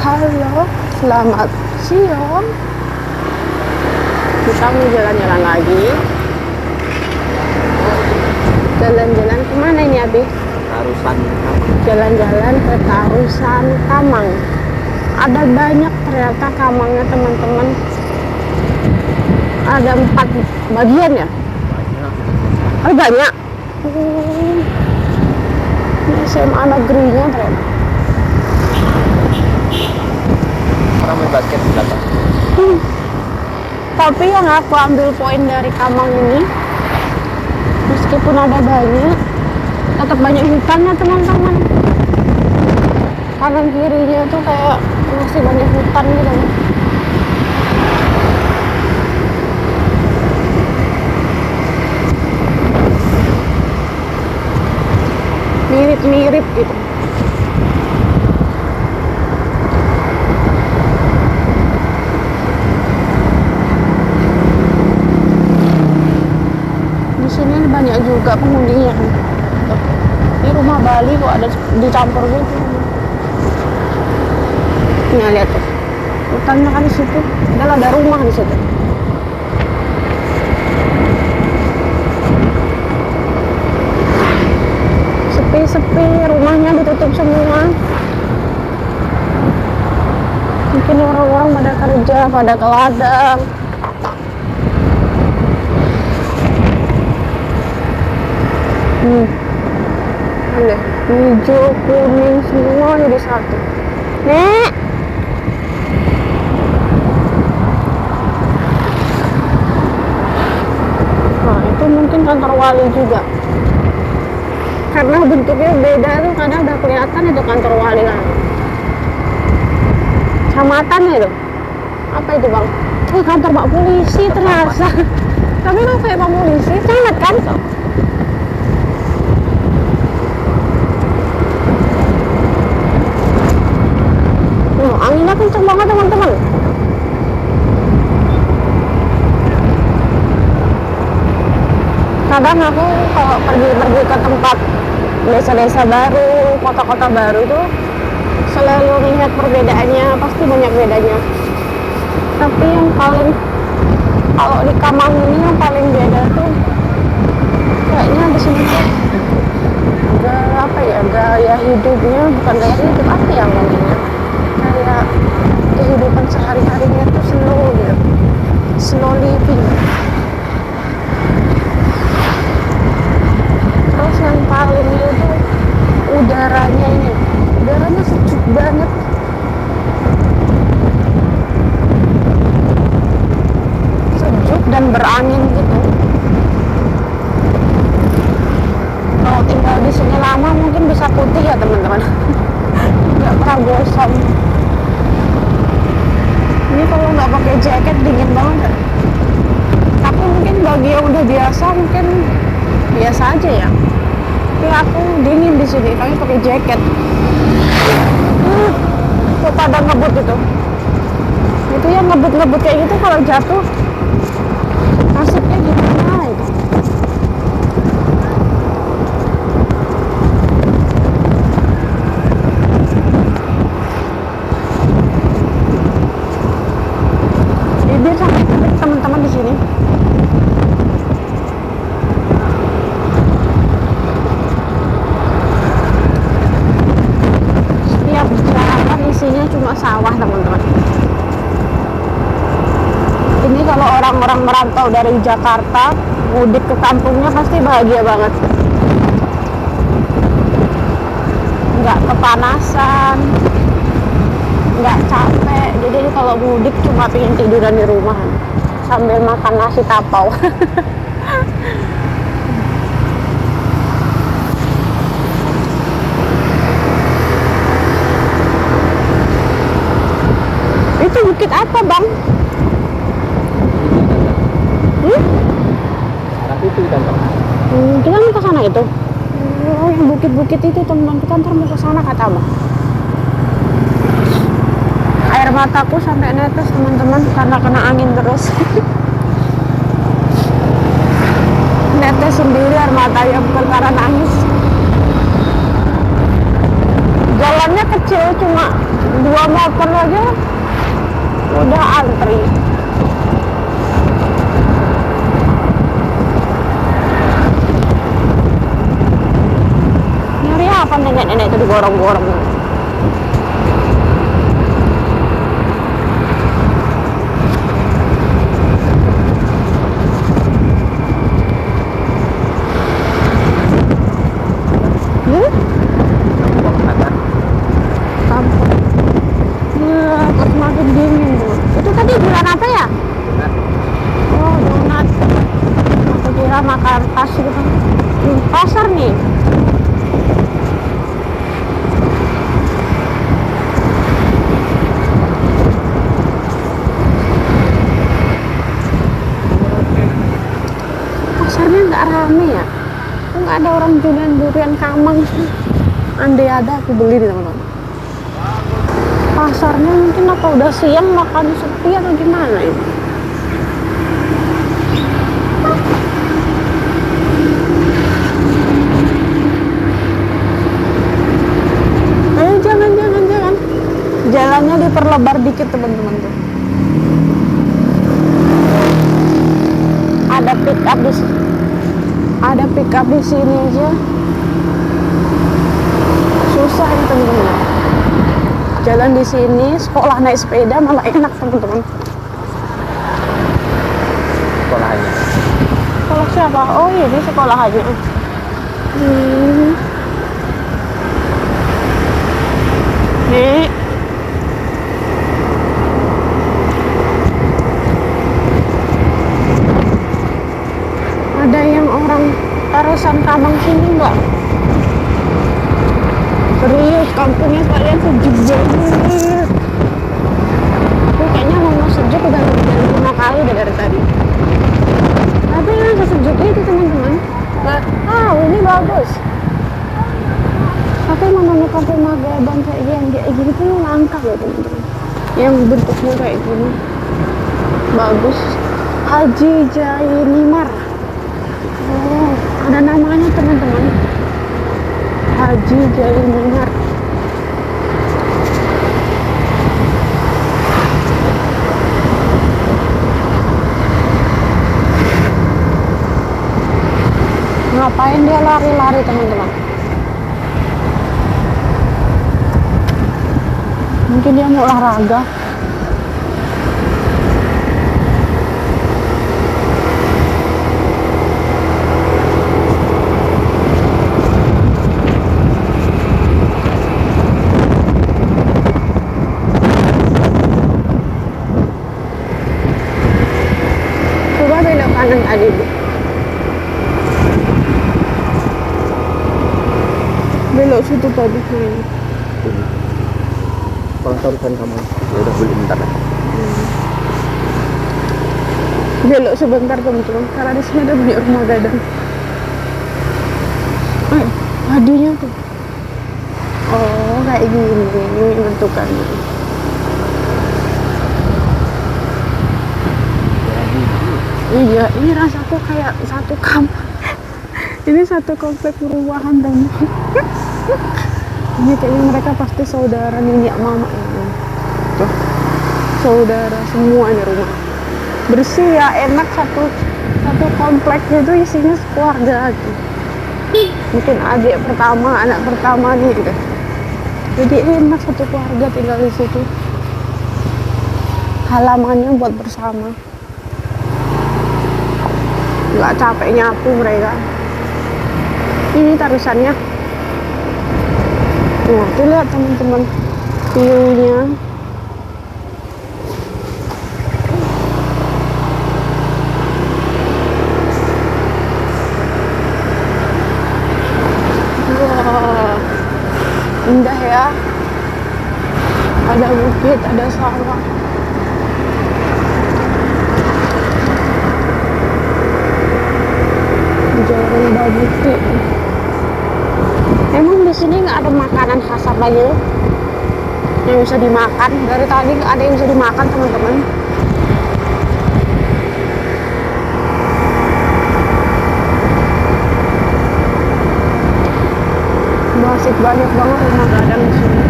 Halo, selamat siang. Kita mau jalan-jalan lagi. Jalan-jalan kemana ini, Abi? Tarusan Jalan-jalan ke Tarusan Kamang. Ada banyak ternyata kamangnya, teman-teman. Ada 4 bagian ya? banyak. Oh, banyak. Ini SMA negerinya ternyata. Orang main basket di belakang. Tapi yang aku ambil poin dari Kamang ini, meskipun ada banyak, tetap banyak hutannya, teman-teman. Kanan kirinya tuh kayak masih banyak hutan gitu. Mirip-mirip gitu. Di sini banyak juga penghuninya. Tuh. Ini rumah Bali kok ada dicampur gitu. Nah, lihat tuh. Hutannya kan di situ. Ada rumah di situ. Sepi-sepi, rumahnya ditutup semua. Mungkin orang-orang pada kerja, pada ke ladang. Ada hijau, kuning, semua jadi satu. Nek! Nah, itu mungkin kantor wali juga. Karena bentuknya beda tuh, kadang udah kelihatan itu kantor wali lah. Kecamatan ya itu. Apa itu, Bang? Kantor Pak Polisi ternyata. Tapi kok kayak Pak Polisi, sangat kan? Anginnya kenceng banget, teman-teman. Kadang aku kalau pergi ke tempat desa-desa baru, kota-kota baru itu selalu melihat perbedaannya, pasti banyak bedanya. Tapi yang paling, kalau di Kamang ini yang paling beda tuh kayaknya di sini tuh gaya hidupnya, bukan gaya hidup, apa yang ngomongnya, kayak kehidupan sehari-harinya tuh slow gitu, slow living. Terus yang paling itu udaranya ini, udaranya sejuk banget. Sejuk dan berangin gitu. Kalau tinggal di sini lama mungkin bisa putih ya, teman-teman. Nggak pernah bosan. Ini kalau nggak pakai jaket dingin banget. Tapi mungkin bagi yang udah biasa mungkin biasa aja ya. Tapi aku dingin di sini, kami pakai jaket. Kok pada ngebut gitu. Itu yang ngebut-ngebut kayak gitu kalau jatuh nasibnya gimana itu. Bibir sampai teman-teman di sini. Setiap jalan isinya cuma sawah, teman-teman. Ini kalau orang-orang merantau dari Jakarta mudik ke kampungnya pasti bahagia banget. Nggak kepanasan, nggak capek. Jadi kalau mudik cuma pengen tiduran di rumah sambil makan nasi tapau. Itu bukit apa, Bang? Arah itu kan. Kita mau ke sana itu. Oh, yang bukit-bukit itu, teman-teman. Kita ntar mau ke sana kata Abang. Air mataku sampai netes, teman-teman, karena kena angin terus. Netes sendiri air matanya, bukan karena nangis. Jalannya kecil, cuma 2 motor aja udah antri. Nyari apa nenek-nenek itu digorong-gorong? Buang sampah. Sampah. Iya, kok semakin dingin tuh. Itu tadi jualan apa ya? Nah, Oh, donat. Aku kira makan pas gitu. Pasar nih. Pasarnya nggak rame ya? Kok nggak ada orang jualan durian kamang sih? Andai ada aku beli nih teman-teman. Pasarnya mungkin apa udah siang makan sepi atau gimana ini? Jangan. Jalannya diperlebar dikit teman-teman tuh. Ada pick up di sini aja. Susah ini teman-teman. Jalan di sini, sekolah naik sepeda malah enak teman-teman. sekolahannya. Sekolah siapa? Oh ini sekolah aja. Nih. Ada yang orang Tarusan Kamang sini enggak? Serius, kampungnya kalian sejuk banget. Aku kayaknya mau sejuk udah lebih dari 5 kali udah dari tadi. Tapi yang sesejuk itu teman-teman. Ini bagus. Tapi namanya kampung Magaban kayak gini tuh langka loh teman-teman. Yang bentuknya kayak gini. Bagus. Haji Jainimar. Oh, ada namanya teman-teman. Haji Jainimar. Ngapain dia lari-lari teman-teman? Mungkin dia mau olahraga. Coba belok kanan tadi, Bu. Belok situ tadi kayaknya. Kalau Tarusan kamu ya udah beli bentar lah. Belok sebentar teman-teman, karena di sini ada banyak rumah gadang. Hadinya tuh. Oh, kayak gini ini bentukannya. Iya, ini rasaku kayak satu kamar. Ini satu komplek perumahan teman-teman. Ini kayaknya mereka pasti saudara nenek mama ini. Tuh, saudara semua ini rumah. Bersih ya, enak satu komplek itu isinya keluarga gitu. Mungkin adik pertama, anak pertama nih gitu. Jadi enak satu keluarga tinggal di situ. Halamannya buat bersama. Nggak capek nyapu mereka. Ini tarusannya. Nah, tuh lihat teman-teman view-nya. Wah, indah ya. Ada bukit, ada sawah. Jalan Babuti. Emang di sini nggak ada makanan khas apa gitu yang bisa dimakan? Dari tadi nggak ada yang bisa dimakan teman-teman. Masih banyak banget rumah gadang di sini.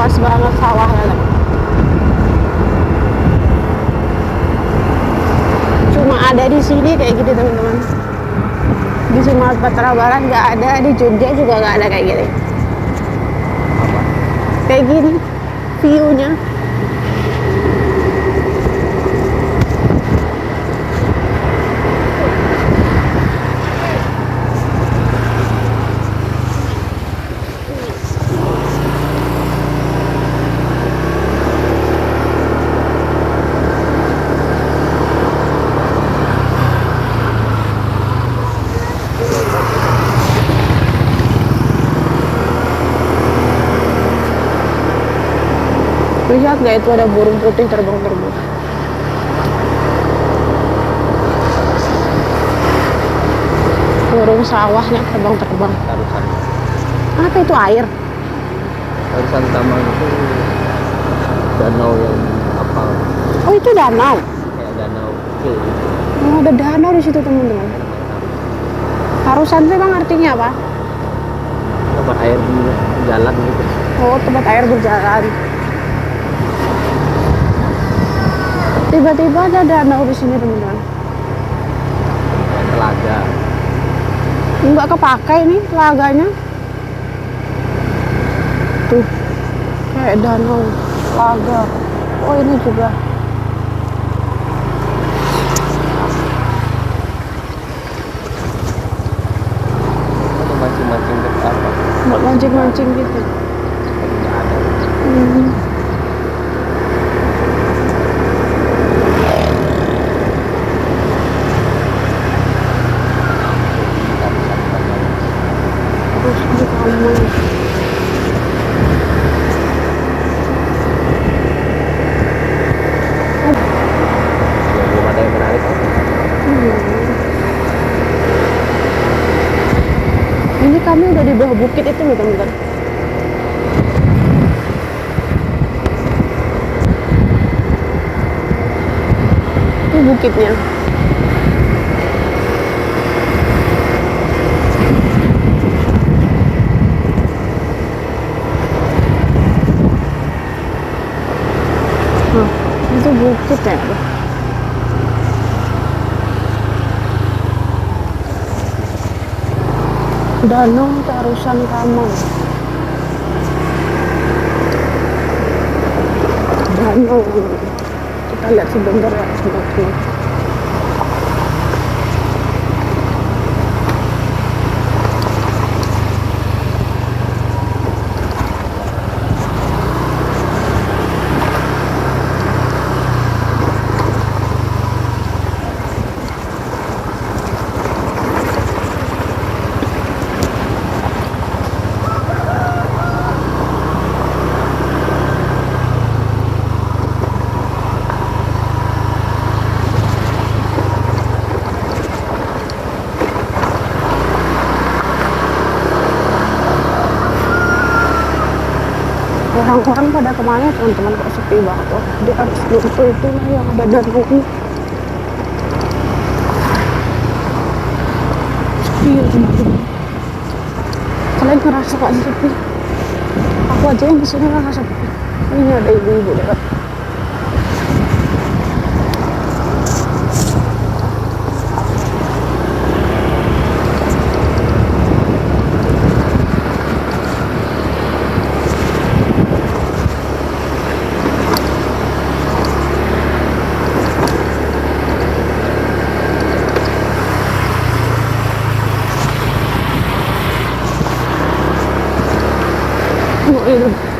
luas banget sawahnya kan. Cuma ada di sini kayak gitu teman-teman. Di Sumatera Barat nggak ada, di Jogja juga nggak ada kayak gini. Apa? Kayak gini view-nya. Lihat nggak itu ada burung putih terbang-terbang. Burung sawahnya terbang-terbang. Tarusan. Apa itu air? Tarusan taman itu danau yang apa? Oh itu danau. Kayak danau kecil. Oh ada danau di situ teman-teman. Tarusan itu emang artinya apa? Tempat air di jalan gitu. Oh tempat air berjalan. Tiba-tiba ada danau di sini teman-teman. Kayak telaga. Nggak kepakai nih telaganya. Tuh kayak danau telaga. Oh ini juga. Itu mancing-mancing ke apa? Buat mancing-mancing gitu. Nggak ada. Hmm. Terus di taman. Ya, belum ada yang menarik. Ini kami udah di bawah bukit itu loh teman-teman. Ini bukitnya. Nah, itu bukit ya. Danau Tarusan Kamang. Danau. Kita lihat sebentar ya sebentar. Orang-orang pada kemana teman-teman, kok sepi banget. Oh, di atas gunung itu lah yang ada danau. Sepi ya teman-teman. Kalian ngerasa kok sepi? Aku aja yang kesini ngerasa sepi. Ini ada ibu-ibu lewat.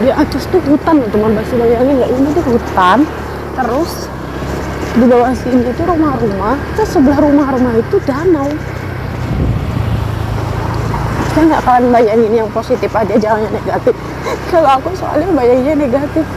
Di atas tuh hutan loh teman, masih bayangin nggak, ini tuh hutan, terus di bawah sini itu rumah-rumah, terus sebelah rumah-rumah itu danau. Saya nggak kalian bayangin yang positif aja, jangan yang negatif. Kalau aku soalnya bayanginnya negatif.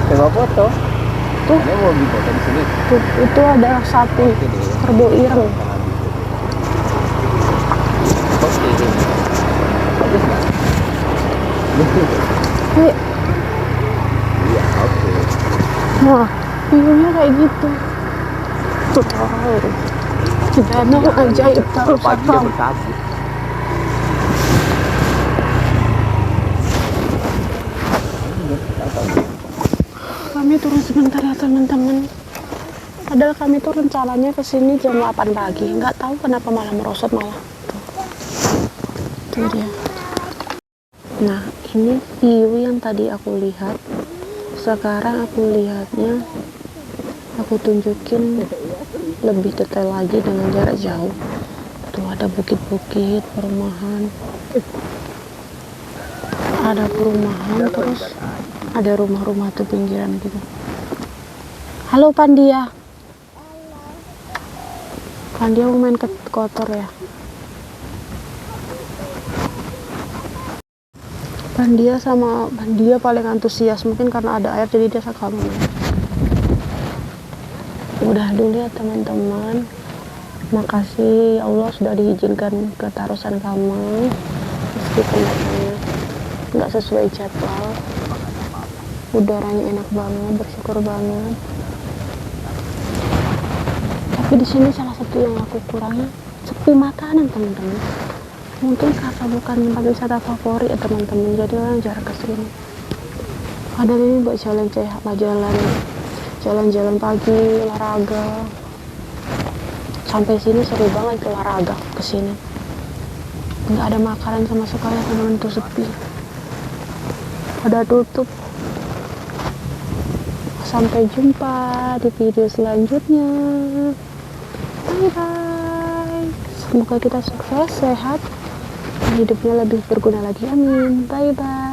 Coba foto. Tuh, Ini mau di foto di sini. tuh itu ada sapi kerbau ireng. Oke, ini. Bagus nggak? Kayak Nah, view-nya kayak gitu. Wow. Danau ajaib Kalau pagi dia Darussalam. berkabut. Kami turun sebentar ya teman-teman. Padahal kami tuh rencananya kesini jam 8 pagi. Nggak tahu kenapa malah merosot malah. Tuh dia. Nah, ini view yang tadi aku lihat. Sekarang aku lihatnya, aku tunjukin lebih detail lagi dengan jarak jauh. Tuh ada bukit-bukit, perumahan. Ada perumahan, terus ada rumah-rumah tuh pinggiran gitu. Halo Pandia. Pandia mau main kotor ya? Pandia paling antusias, mungkin karena ada air jadi dia suka main. Udah dulu ya teman-teman. Makasih ya Allah sudah diizinkan ke Tarusan Kamang, meskipun datangnya nggak sesuai jadwal. Udaranya enak banget, bersyukur banget. Tapi di sini salah satu yang aku kurangi sepi makanan teman-teman. Mungkin karena bukan tempat wisata favorit ya teman-teman, jadi orang jarang kesini. Padahal ini buat jalan-jalan pagi, olahraga. Sampai sini seru banget olahraga kesini. Nggak ada makanan sama sekali teman-teman, tuh sepi. Pada tutup. Sampai jumpa di video selanjutnya. Bye bye. Semoga kita sukses, sehat, dan hidupnya lebih berguna lagi. Amin. Bye bye.